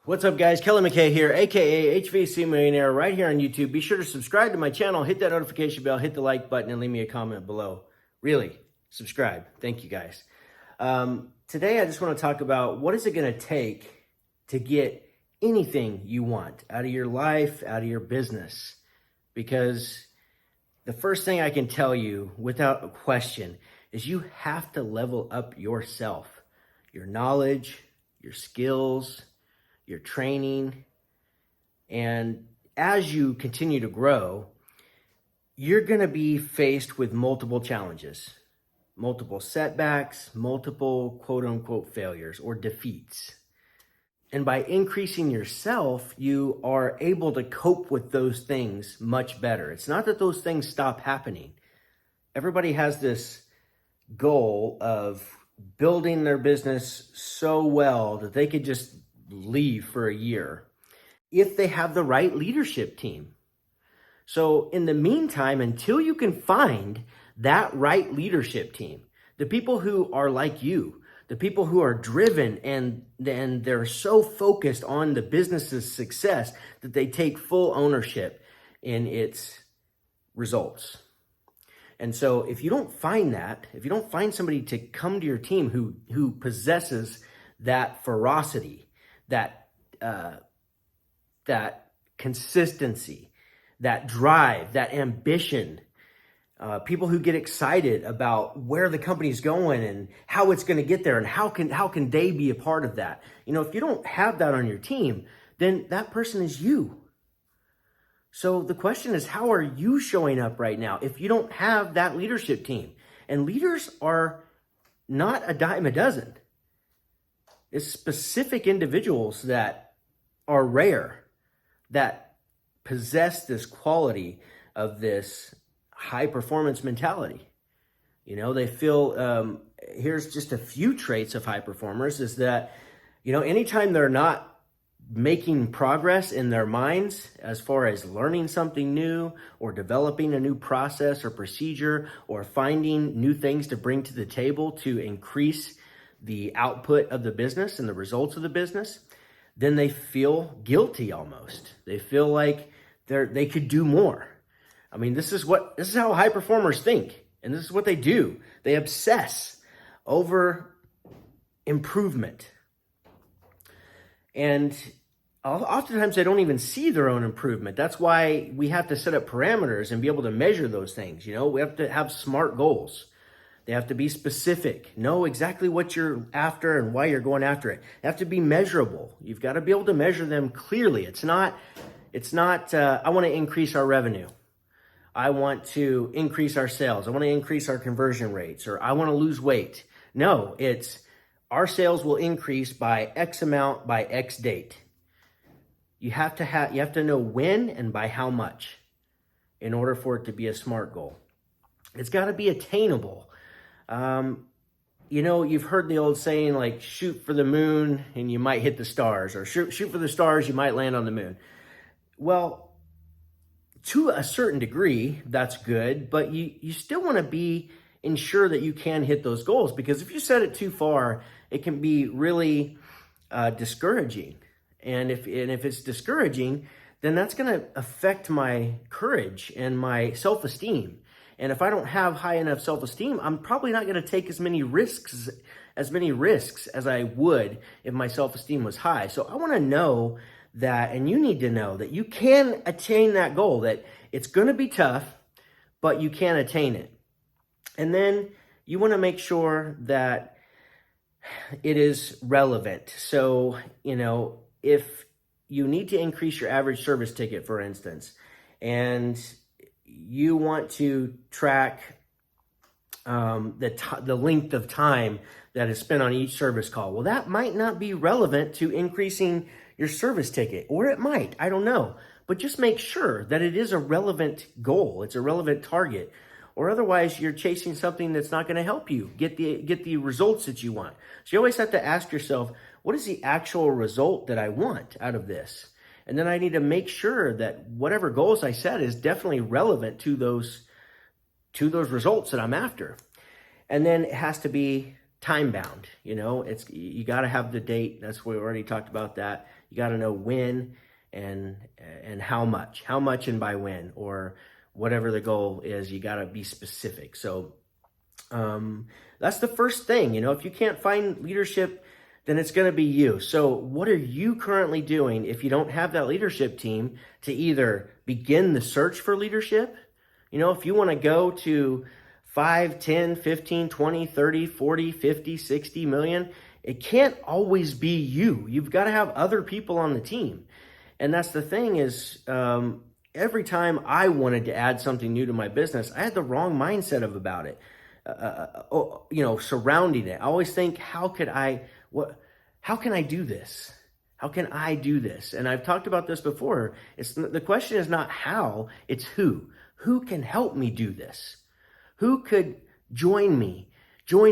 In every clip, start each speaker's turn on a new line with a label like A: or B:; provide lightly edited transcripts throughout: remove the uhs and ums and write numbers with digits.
A: What's up, guys? Kelly McKay here, aka HVAC Millionaire, right here on YouTube. Be sure to subscribe to my channel, hit that notification bell, hit the like button, and leave me a comment below. Really, subscribe. Thank you, guys. Today, I just want to talk about what is it going to take to get anything you want out of your life, out of your business. Because the first thing I can tell you, without a question, is you have to level up yourself, your knowledge, your skills, your training. And as you continue to grow, you're going to be faced with multiple challenges, multiple setbacks, multiple quote unquote failures or defeats. And by increasing yourself, you are able to cope with those things much better. It's not that those things stop happening. Everybody has this goal of building their business so well that they could just leave for a year if they have the right leadership team. So in the meantime, until you can find that right leadership team, the people who are like you, the people who are driven and they're so focused on the business's success that they take full ownership in its results. And so if you don't find that, if you don't find somebody to come to your team who possesses that ferocity, that consistency, that drive, that ambition, people who get excited about where the company's going and how it's going to get there and how can they be a part of that. You know, if you don't have that on your team, then that person is you. So the question is, how are you showing up right now if you don't have that leadership team? And leaders are not a dime a dozen. It's specific individuals that are rare, that possess this quality of this high performance mentality. You know, they feel, here's just a few traits of high performers is that, you know, anytime they're not making progress in their minds as far as learning something new or developing a new process or procedure or finding new things to bring to the table to increase the output of the business and the results of the business, then they feel guilty almost. They feel like they could do more. I mean, this is how high performers think, and this is what they do. They obsess over improvement. And oftentimes they don't even see their own improvement. That's why we have to set up parameters and be able to measure those things. You know, we have to have SMART goals. They have to be specific, know exactly what you're after and why you're going after it. They have to be measurable. You've got to be able to measure them clearly. It's not, I want to increase our revenue. I want to increase our sales. I want to increase our conversion rates, or I want to lose weight. No, it's our sales will increase by X amount by X date. You have to know when and by how much in order for it to be a SMART goal. It's got to be attainable. You know, you've heard the old saying, like, shoot for the moon and you might hit the stars, or shoot for the stars, you might land on the moon. Well, to a certain degree, that's good, but you still want to be ensure that you can hit those goals, because if you set it too far, it can be really discouraging. And if it's discouraging, then that's going to affect my courage and my self-esteem. And if I don't have high enough self-esteem, I'm probably not going to take as many risks as I would if my self-esteem was high. So I want to know that, and you need to know that you can attain that goal, that it's going to be tough, but you can attain it. And then you want to make sure that it is relevant. So, you know, if you need to increase your average service ticket, for instance, and you want to track the length of time that is spent on each service call, well, that might not be relevant to increasing your service ticket, or it might, I don't know. But just make sure that it is a relevant goal, it's a relevant target, or otherwise you're chasing something that's not going to help you get the results that you want. So you always have to ask yourself, what is the actual result that I want out of this? And then I need to make sure that whatever goals I set is definitely relevant to those results that I'm after. And then it has to be time bound. You know, you got to have the date. That's what we already talked about that. You got to know when and how much and by when, or whatever the goal is. You got to be specific. So that's the first thing. If you can't find leadership, then it's going to be you. So what are you currently doing if you don't have that leadership team to either begin the search for leadership? If you want to go to 5, 10, 15, 20, 30, 40, 50, 60 million, it can't always be you. You've got to have other people on the team. And that's the thing is, every time I wanted to add something new to my business, I had the wrong mindset about it. Surrounding it. I always think, how can I do this? How can I do this? And I've talked about this before. The question is not how, it's who. Who can help me do this? Who could join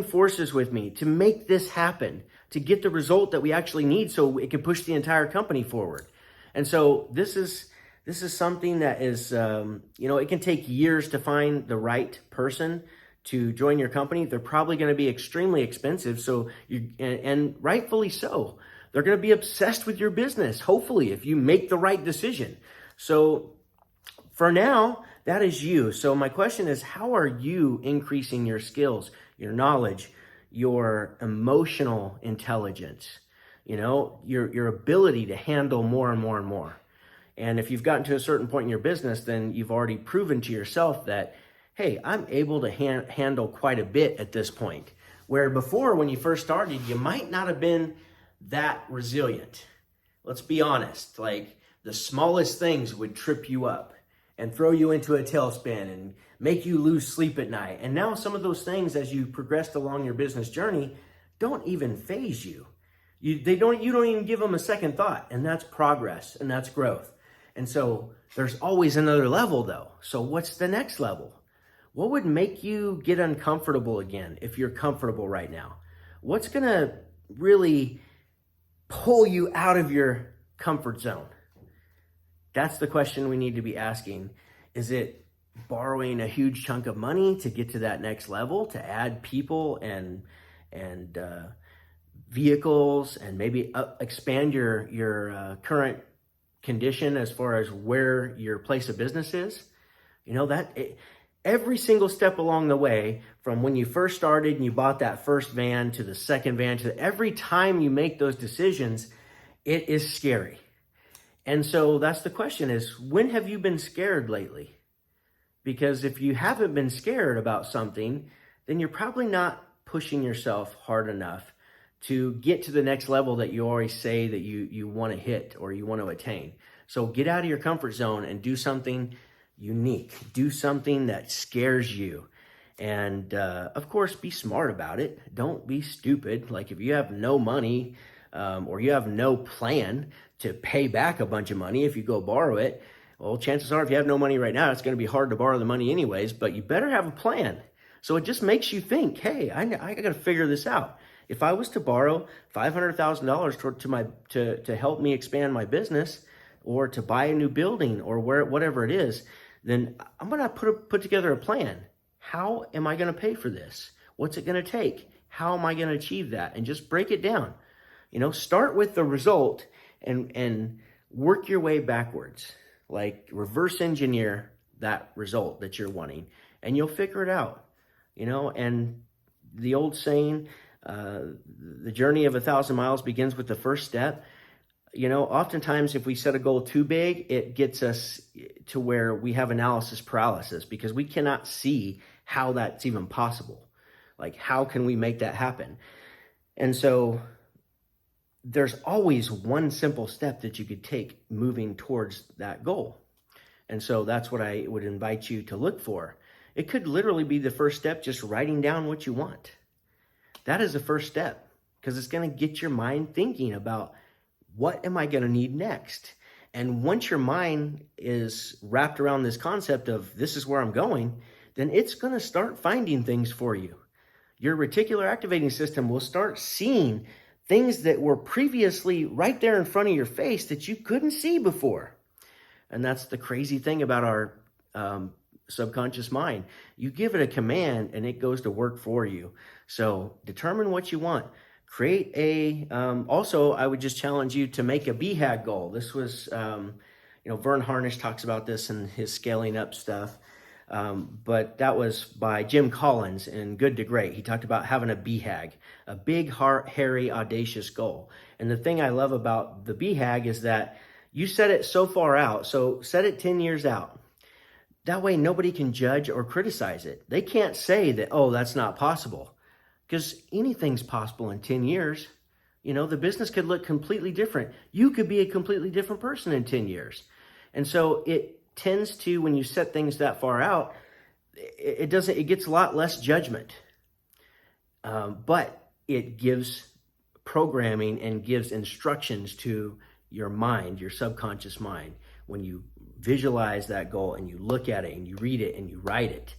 A: forces with me to make this happen, to get the result that we actually need so it can push the entire company forward? And so this is something that is, it can take years to find the right person to join your company. They're probably going to be extremely expensive. So and rightfully so. They're going to be obsessed with your business, hopefully, if you make the right decision. So for now, that is you. So my question is, how are you increasing your skills, your knowledge, your emotional intelligence, your ability to handle more and more and more? And if you've gotten to a certain point in your business, then you've already proven to yourself that, hey, I'm able to handle quite a bit at this point. Where before, when you first started, you might not have been that resilient. Let's be honest. Like, the smallest things would trip you up and throw you into a tailspin and make you lose sleep at night. And now some of those things, as you progressed along your business journey, don't even faze you. You don't even give them a second thought. And that's progress and that's growth. And so there's always another level though. So what's the next level? What would make you get uncomfortable again if you're comfortable right now? What's going to really pull you out of your comfort zone? That's the question we need to be asking. Is it borrowing a huge chunk of money to get to that next level, to add people and vehicles, and maybe expand your current condition as far as where your place of business is? Every single step along the way, from when you first started and you bought that first van to the second van, every time you make those decisions, it is scary. And so that's the question is, when have you been scared lately? Because if you haven't been scared about something, then you're probably not pushing yourself hard enough to get to the next level that you always say that you want to hit or you want to attain. So get out of your comfort zone and do something unique. Do something that scares you. And of course, be smart about it. Don't be stupid. Like, if you have no money or you have no plan to pay back a bunch of money if you go borrow it, well, chances are if you have no money right now, it's going to be hard to borrow the money anyways, but you better have a plan. So it just makes you think, hey, I got to figure this out. If I was to borrow $500,000 to help me expand my business, or to buy a new building, or whatever it is, then I'm going to put together a plan. How am I going to pay for this? What's it going to take? How am I going to achieve that? And just break it down. Start with the result and work your way backwards. Like, reverse engineer that result that you're wanting, and you'll figure it out. And the old saying, the journey of 1,000 miles begins with the first step. Oftentimes if we set a goal too big, it gets us to where we have analysis paralysis, because we cannot see how that's even possible. Like, how can we make that happen? And so there's always one simple step that you could take moving towards that goal. And so that's what I would invite you to look for. It could literally be the first step, just writing down what you want. That is the first step, because it's going to get your mind thinking about, what am I going to need next? And once your mind is wrapped around this concept of this is where I'm going, then it's going to start finding things for you. Your reticular activating system will start seeing things that were previously right there in front of your face that you couldn't see before. And that's the crazy thing about our subconscious mind. You give it a command and it goes to work for you. So determine what you want. create a, also, I would just challenge you to make a BHAG goal. This was, Vern Harnish talks about this in his scaling up stuff. But that was by Jim Collins in Good to Great. He talked about having a BHAG, a big, hairy, audacious goal. And the thing I love about the BHAG is that you set it so far out. So set it 10 years out. That way nobody can judge or criticize it. They can't say that, oh, that's not possible. Because anything's possible in 10 years. The business could look completely different. You could be a completely different person in 10 years. And so it tends to, when you set things that far out, it gets a lot less judgment. But it gives programming and gives instructions to your mind, your subconscious mind, when you visualize that goal and you look at it and you read it and you write it,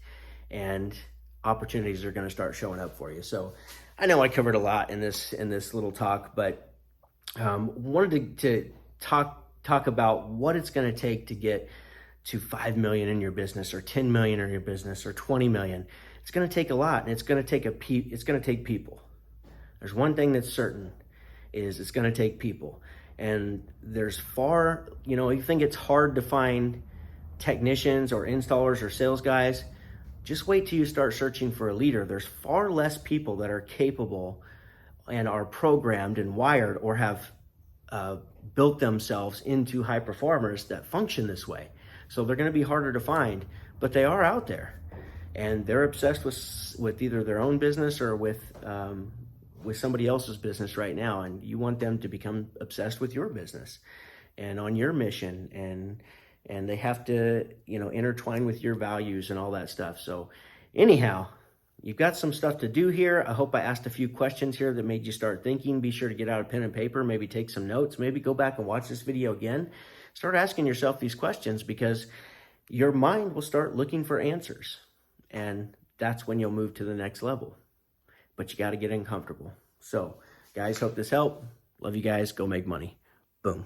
A: and opportunities are going to start showing up for you. So I know I covered a lot in this little talk, but wanted to talk about what it's going to take to get to 5 million in your business, or 10 million in your business, or 20 million. It's going to take a lot, and it's going to take people. There's one thing that's certain, is it's going to take people. And there's you think it's hard to find technicians or installers or sales guys. Just wait till you start searching for a leader. There's far less people that are capable and are programmed and wired or have built themselves into high performers that function this way. So they're going to be harder to find, but they are out there, and they're obsessed with either their own business or with somebody else's business right now. And you want them to become obsessed with your business and on your mission, and they have to, intertwine with your values and all that stuff. So anyhow, you've got some stuff to do here. I hope I asked a few questions here that made you start thinking. Be sure to get out a pen and paper, maybe take some notes, maybe go back and watch this video again. Start asking yourself these questions, because your mind will start looking for answers. And that's when you'll move to the next level. But you got to get uncomfortable. So, guys, hope this helped. Love you guys. Go make money. Boom.